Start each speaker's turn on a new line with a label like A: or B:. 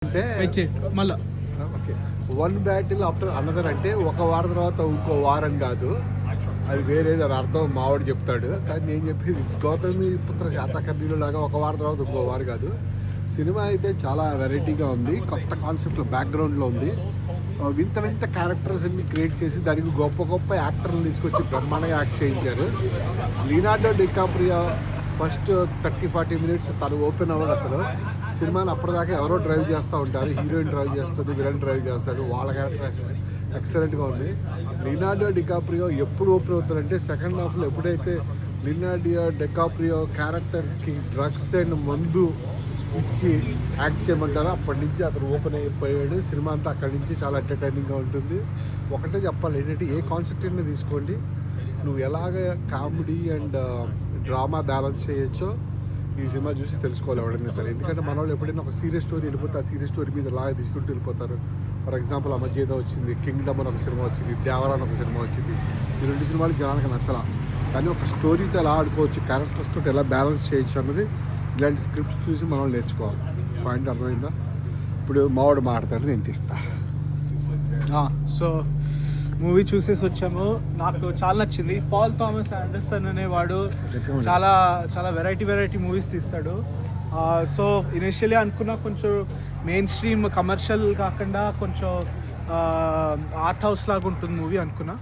A: అంటే
B: మళ్ళా
A: okay, one battle after another అంటే ఒక వారం తర్వాత ఇంకో వారం కాదు, అది వేరే దాని అర్థం మావాడు చెప్తాడు. కానీ నేను చెప్పేది గౌతమి పుత్ర శాతకర్ణిలో లాగా ఒక వారం తర్వాత ఇంకో వారం కాదు. సినిమా అయితే చాలా వెరైటీగా ఉంది, కొత్త కాన్సెప్ట్లో బ్యాక్గ్రౌండ్లో ఉంది. వింత వింత క్యారెక్టర్స్ అన్ని క్రియేట్ చేసి దానికి గొప్ప గొప్ప యాక్టర్లు తీసుకొచ్చి బ్రహ్మాండంగా యాక్ట్ చేయించారు. లియోనార్డో డికాప్రియో ఫస్ట్ 30-40 మినిట్స్ తను ఓపెన్ అవ్వడు అసలు. సినిమాని అప్పటిదాకా ఎవరో డ్రైవ్ చేస్తూ ఉంటారు, హీరోయిన్ డ్రైవ్ చేస్తుంది, విలన్ డ్రైవ్ చేస్తాడు, వాళ్ళ క్యారెక్టర్ ఎక్సలెంట్గా ఉంది. లియోనార్డో డికాప్రియో ఎప్పుడు ఓపెన్ అవుతారంటే సెకండ్ హాఫ్లో ఎప్పుడైతే లియోనార్డో డికాప్రియో క్యారెక్టర్కి డ్రగ్స్ అండ్ మందు ఇచ్చి యాక్ట్ చేయమంటారో అప్పటి నుంచి అతను ఓపెన్ అయిపోయాడు. సినిమా అంతా అక్కడి నుంచి చాలా ఎంటర్టైనింగ్గా ఉంటుంది. ఒకటే చెప్పాలి ఏంటంటే, ఏ కాన్సెప్ట్ అయినా తీసుకోండి, నువ్వు ఎలాగ కామెడీ అండ్ డ్రామా బ్యాలెన్స్ చేయొచ్చో ఈ సినిమా చూసి తెలుసుకోవాలి ఎవడైనా సరే. ఎందుకంటే మన వాళ్ళు ఎప్పుడైనా ఒక సీరియస్ స్టోరీ వెళ్ళిపోతే ఆ సీరియస్ స్టోరీ మీద లాగా తీసుకుంటూ వెళ్ళిపోతారు. ఫర్ ఎగ్జాంపుల్ ఆ మధ్య ఏదో వచ్చింది, కింగ్డమ్ అని ఒక సినిమా వచ్చింది, దేవరా అని ఒక సినిమా వచ్చింది. ఈ రెండు సినిమాలు జనానికి నచ్చలా. కానీ ఒక స్టోరీతో ఎలా ఆడుకోవచ్చు, క్యారెక్టర్స్ తోటి ఎలా బ్యాలెన్స్ చేయొచ్చు అన్నది ఇలాంటి స్క్రిప్ట్స్ చూసి మనం నేర్చుకోవాలి. పాయింట్ అర్థమైందా? ఇప్పుడు మావాడు మాట్లాడతాడు, నేను తీస్తా.
B: సో మూవీ చూసేసి వచ్చాము. నాకు చాలా నచ్చింది. పాల్ థామస్ ఆండర్సన్ అనేవాడు చాలా చాలా వెరైటీ మూవీస్ తీస్తాడు. సో ఇనిషియలీ అనుకున్నా కొంచెం మెయిన్ స్ట్రీమ్ కమర్షియల్ కాకుండా కొంచెం ఆర్ట్ హౌస్ లాగా ఉంటుంది మూవీ అనుకున్నా.